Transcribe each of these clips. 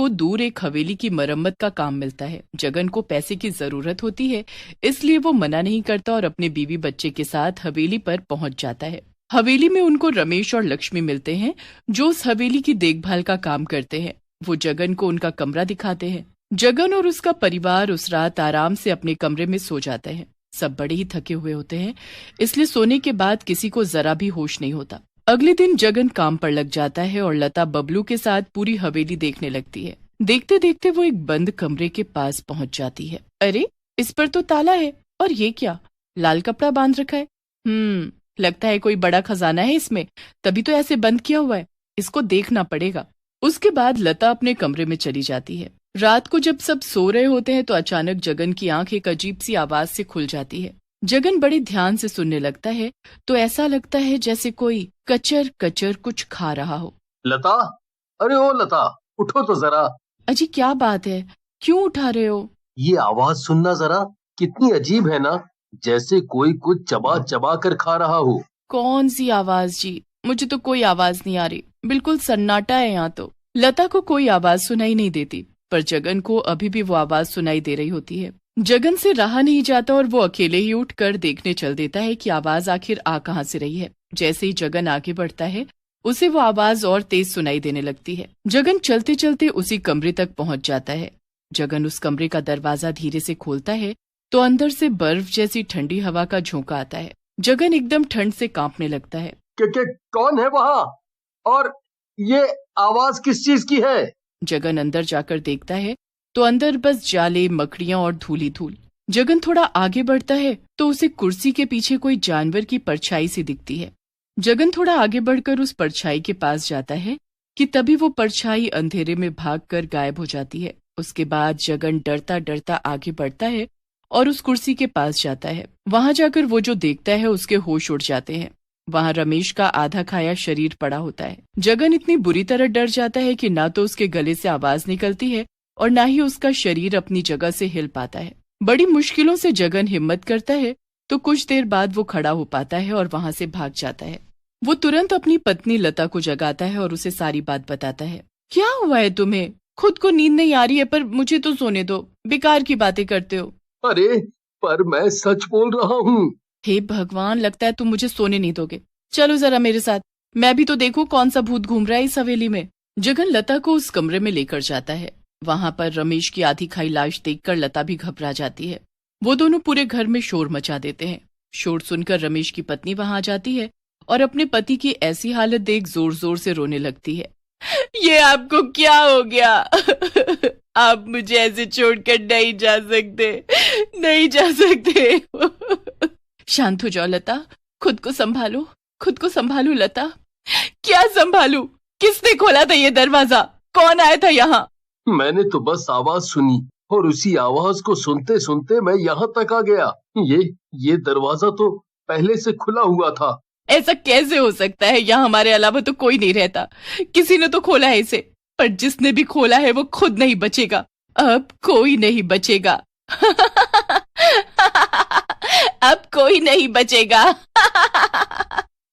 को दूर एक हवेली की मरम्मत का काम मिलता है। जगन को पैसे की जरूरत होती है, इसलिए वो मना नहीं करता और अपने बीवी बच्चे के साथ हवेली पर पहुंच जाता है। हवेली में उनको रमेश और लक्ष्मी मिलते हैं, जो उस हवेली की देखभाल का काम करते हैं। वो जगन को उनका कमरा दिखाते हैं। जगन और उसका परिवार उस रात आराम से अपने कमरे में सो जाते हैं। सब बड़े ही थके हुए होते हैं, इसलिए सोने के बाद किसी को जरा भी होश नहीं होता। अगले दिन जगन काम पर लग जाता है और लता बबलू के साथ पूरी हवेली देखने लगती है। देखते देखते वो एक बंद कमरे के पास पहुंच जाती है। अरे, इस पर तो ताला है, और ये क्या, लाल कपड़ा बांध रखा है। लगता है कोई बड़ा खजाना है इसमें, तभी तो ऐसे बंद किया हुआ है। इसको देखना पड़ेगा। उसके बाद लता अपने कमरे में चली जाती है। रात को जब सब सो रहे होते हैं तो अचानक जगन की आंख एक अजीब सी आवाज से खुल जाती है। जगन बड़े ध्यान से सुनने लगता है तो ऐसा लगता है जैसे कोई कचर कचर कुछ खा रहा हो। लता, अरे ओ लता, उठो तो जरा। अजी क्या बात है, क्यों उठा रहे हो? ये आवाज सुनना जरा, कितनी अजीब है ना, जैसे कोई कुछ चबा चबा कर खा रहा हो। कौन सी आवाज जी? मुझे तो कोई आवाज नहीं आ रही, बिल्कुल सन्नाटा है यहाँ तो। लता को कोई आवाज सुनाई नहीं देती, पर जगन को अभी भी वो आवाज सुनाई दे रही होती है। जगन से रहा नहीं जाता और वो अकेले ही उठकर देखने चल देता है कि आवाज आखिर आ कहां से रही है। जैसे ही जगन आगे बढ़ता है, उसे वो आवाज और तेज सुनाई देने लगती है। जगन चलते चलते उसी कमरे तक पहुंच जाता है। जगन उस कमरे का दरवाजा धीरे से खोलता है तो अंदर से बर्फ जैसी ठंडी हवा का झोंका आता है। जगन एकदम ठंड से कांपने लगता है। कौन है वहाँ? और ये आवाज किस चीज की है? जगन अंदर जाकर देखता है तो अंदर बस जाले, मकड़ियां और धूल ही धूल। जगन थोड़ा आगे बढ़ता है तो उसे कुर्सी के पीछे कोई जानवर की परछाई सी दिखती है। जगन थोड़ा आगे बढ़कर उस परछाई के पास जाता है कि तभी वो परछाई अंधेरे में भागकर गायब हो जाती है। उसके बाद जगन डरता डरता आगे बढ़ता है और उस कुर्सी के पास जाता है। वहां जाकर वो जो देखता है उसके होश उड़ जाते हैं। वहां रमेश का आधा खाया शरीर पड़ा होता है। जगन इतनी बुरी तरह डर जाता है कि ना तो उसके गले से आवाज निकलती है और ना ही उसका शरीर अपनी जगह से हिल पाता है। बड़ी मुश्किलों से जगन हिम्मत करता है तो कुछ देर बाद वो खड़ा हो पाता है और वहां से भाग जाता है। वो तुरंत अपनी पत्नी लता को जगाता है और उसे सारी बात बताता है। क्या हुआ है तुम्हें? खुद को नींद नहीं आ रही है, पर मुझे तो सोने दो, बेकार की बातें करते हो। अरे, पर मैं सच बोल रहा हूँ। हे भगवान, लगता है तुम मुझे सोने नहीं दोगे। चलो जरा मेरे साथ, मैं भी तो देखूं कौन सा भूत घूम रहा है इस हवेली में। जगन लता को उस कमरे में लेकर जाता है। वहां पर रमेश की आधी खाई लाश देखकर लता भी घबरा जाती है। वो दोनों पूरे घर में शोर मचा देते हैं। शोर सुनकर रमेश की पत्नी वहां आ जाती है और अपने पति की ऐसी हालत देख जोर जोर से रोने लगती है। ये आपको क्या हो गया? आप मुझे ऐसे छोड़कर नहीं जा सकते, नहीं जा सकते। शांत हो जाओ लता, खुद को संभालो, खुद को संभालो लता। क्या संभालू? किसने खोला था ये दरवाजा? कौन आया था यहाँ? मैंने तो बस आवाज सुनी और उसी आवाज को सुनते सुनते मैं यहाँ तक आ गया। ये दरवाजा तो पहले से खुला हुआ था। ऐसा कैसे हो सकता है? यहाँ हमारे अलावा तो कोई नहीं रहता। किसी ने तो खोला है इसे, पर जिसने भी खोला है वो खुद नहीं बचेगा। अब कोई नहीं बचेगा। अब कोई नहीं बचेगा।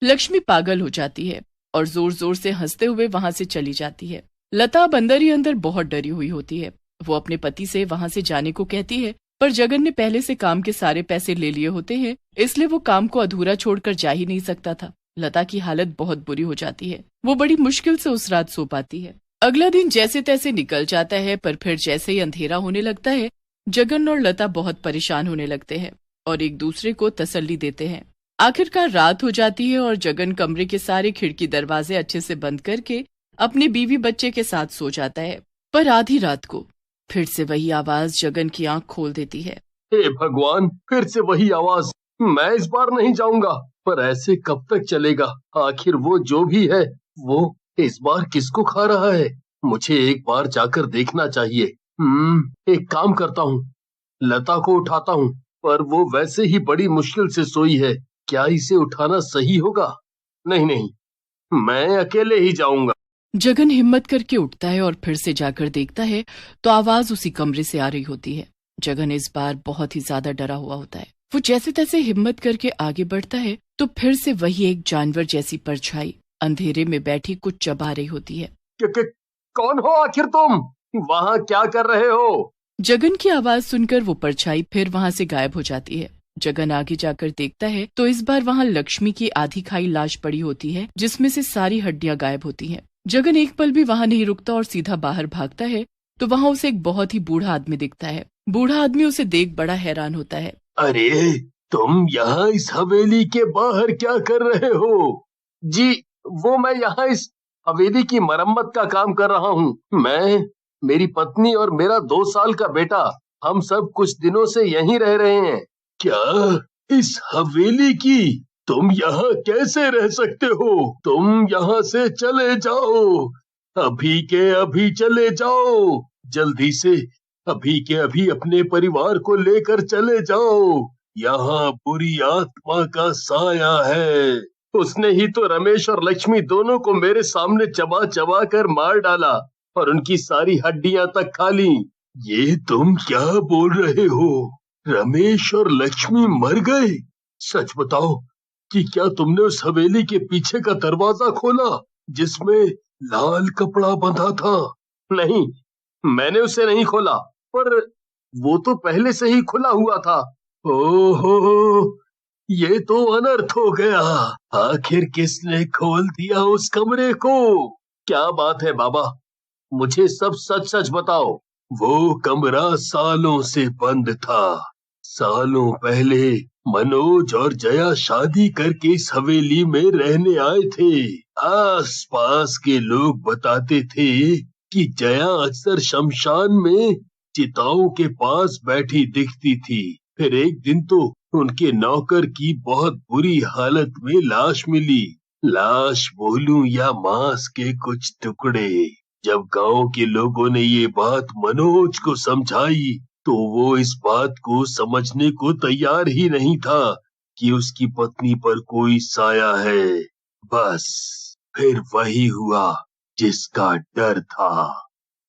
लक्ष्मी पागल हो जाती है और जोर जोर से हंसते हुए वहां से चली जाती है। लता अब अंदर ही अंदर बहुत डरी हुई होती है। वो अपने पति से वहां से जाने को कहती है, पर जगन ने पहले से काम के सारे पैसे ले लिए होते हैं, इसलिए वो काम को अधूरा छोड़कर जा ही नहीं सकता था। लता की हालत बहुत बुरी हो जाती है। वो बड़ी मुश्किल से उस रात सो पाती है। अगला दिन जैसे तैसे निकल जाता है, पर फिर जैसे ही अंधेरा होने लगता है, जगन और लता बहुत परेशान होने लगते हैं और एक दूसरे को तसल्ली देते हैं। आखिरकार रात हो जाती है और जगन कमरे के सारे खिड़की दरवाजे अच्छे से बंद करके अपने बीवी बच्चे के साथ सो जाता है। पर आधी रात को फिर से वही आवाज जगन की आंख खोल देती है। हे भगवान, फिर से वही आवाज। मैं इस बार नहीं जाऊंगा, पर ऐसे कब तक चलेगा? आखिर वो जो भी है, वो इस बार किसको खा रहा है? मुझे एक बार जाकर देखना चाहिए। एक काम करता हूँ, लता को उठाता हूँ, पर वो वैसे ही बड़ी मुश्किल से सोई है। क्या इसे उठाना सही होगा? नहीं, मैं अकेले ही जाऊंगा। जगन हिम्मत करके उठता है और फिर से जाकर देखता है तो आवाज उसी कमरे से आ रही होती है। जगन इस बार बहुत ही ज्यादा डरा हुआ होता है। वो जैसे तैसे हिम्मत करके आगे बढ़ता है तो फिर से वही एक जानवर जैसी परछाई अंधेरे में बैठी कुछ चबा रही होती है। कौन हो आखिर तुम? वहाँ क्या कर रहे हो? जगन की आवाज सुनकर वो परछाई फिर वहाँ से गायब हो जाती है। जगन आगे जाकर देखता है तो इस बार वहाँ लक्ष्मी की आधी खाई लाश पड़ी होती है, जिसमें से सारी हड्डियां गायब होती हैं। जगन एक पल भी वहाँ नहीं रुकता और सीधा बाहर भागता है तो वहाँ उसे एक बहुत ही बूढ़ा आदमी दिखता है। बूढ़ा आदमी उसे देख बड़ा हैरान होता है। अरे, तुम यहाँ इस हवेली के बाहर क्या कर रहे हो? जी, वो मैं यहाँ इस हवेली की मरम्मत का काम कर रहा हूँ। मैं, मेरी पत्नी और मेरा 2 साल का बेटा, हम सब कुछ दिनों से यहीं रह रहे हैं। क्या? इस हवेली की? तुम यहाँ कैसे रह सकते हो? तुम यहाँ से चले जाओ, अभी के अभी चले जाओ, जल्दी से अभी के अभी अपने परिवार को लेकर चले जाओ। यहाँ बुरी आत्मा का साया है। उसने ही तो रमेश और लक्ष्मी दोनों को मेरे सामने चबा चबा कर मार डाला और उनकी सारी हड्डियां तक खा ली। ये तुम क्या बोल रहे हो? रमेश और लक्ष्मी मर गए? सच बताओ कि क्या तुमने उस हवेली के पीछे का दरवाजा खोला जिसमें लाल कपड़ा बंधा था? नहीं, मैंने उसे नहीं खोला, पर वो तो पहले से ही खुला हुआ था। ओहो, ये तो अनर्थ हो गया। आखिर किसने खोल दिया उस कमरे को? क्या बात है बाबा, मुझे सब सच सच बताओ। वो कमरा सालों से बंद था। सालों पहले मनोज और जया शादी करके इस हवेली में रहने आए थे। आस पास के लोग बताते थे कि जया अक्सर शमशान में चिताओं के पास बैठी दिखती थी। फिर एक दिन तो उनके नौकर की बहुत बुरी हालत में लाश मिली। लाश बोलूं या मांस के कुछ टुकड़े। जब गांव के लोगों ने ये बात मनोज को समझाई तो वो इस बात को समझने को तैयार ही नहीं था कि उसकी पत्नी पर कोई साया है। बस फिर वही हुआ जिसका डर था।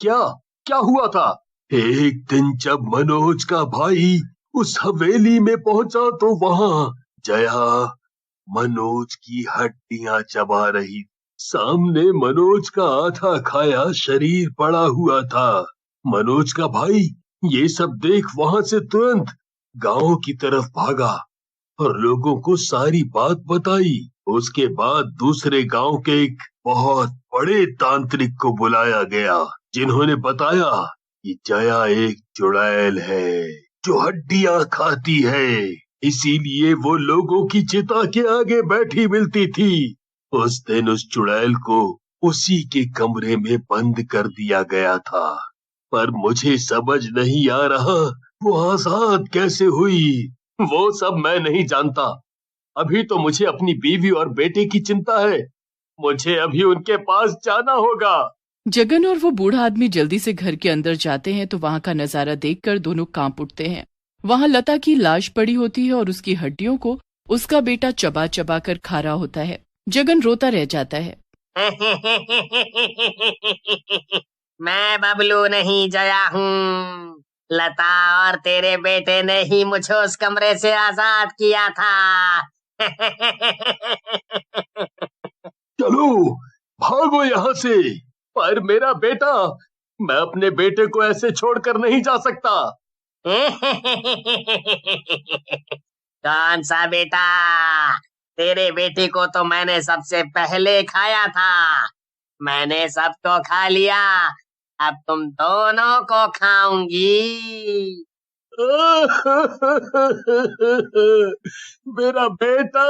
क्या क्या हुआ था? एक दिन जब मनोज का भाई उस हवेली में पहुंचा तो वहां जया मनोज की हड्डियां चबा रही। सामने मनोज का आधा खाया शरीर पड़ा हुआ था। मनोज का भाई ये सब देख वहां से तुरंत गांव की तरफ भागा और लोगों को सारी बात बताई। उसके बाद दूसरे गांव के एक बहुत बड़े तांत्रिक को बुलाया गया, जिन्होंने बताया कि जया एक चुड़ैल है जो हड्डियां खाती है, इसीलिए वो लोगों की चिता के आगे बैठी मिलती थी। उस दिन उस चुड़ैल को उसी के कमरे में बंद कर दिया गया था, पर मुझे समझ नहीं आ रहा वो आजाद कैसे हुई। वो सब मैं नहीं जानता। अभी तो मुझे अपनी बीवी और बेटे की चिंता है। मुझे अभी उनके पास जाना होगा। जगन और वो बूढ़ा आदमी जल्दी से घर के अंदर जाते हैं तो वहाँ का नजारा देखकर दोनों कांप उठते हैं। वहाँ लता की लाश पड़ी होती है और उसकी हड्डियों को उसका बेटा चबा चबा कर खा रहा होता है। जगन रोता रह जाता है। मैं बबलू नहीं जया हूँ। लता और तेरे बेटे ने ही मुझे उस कमरे से आजाद किया था। चलो भागो यहाँ से। पर मेरा बेटा, मैं अपने बेटे को ऐसे छोड़कर नहीं जा सकता। कौन सा बेटा? तेरे बेटे को तो मैंने सबसे पहले खाया था। मैंने सबको खा लिया, अब तुम दोनों को खाऊंगी। मेरा बेटा,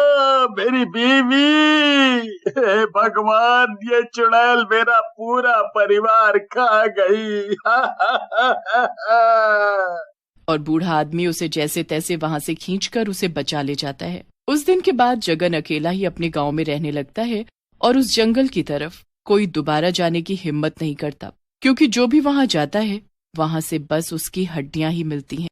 मेरी बीवी, हे भगवान, ये चुड़ैल मेरा पूरा परिवार खा गई। और बूढ़ा आदमी उसे जैसे तैसे वहां से खींचकर उसे बचा ले जाता है। उस दिन के बाद जगन अकेला ही अपने गांव में रहने लगता है और उस जंगल की तरफ कोई दोबारा जाने की हिम्मत नहीं करता, क्योंकि जो भी वहां जाता है वहां से बस उसकी हड्डियां ही मिलती हैं।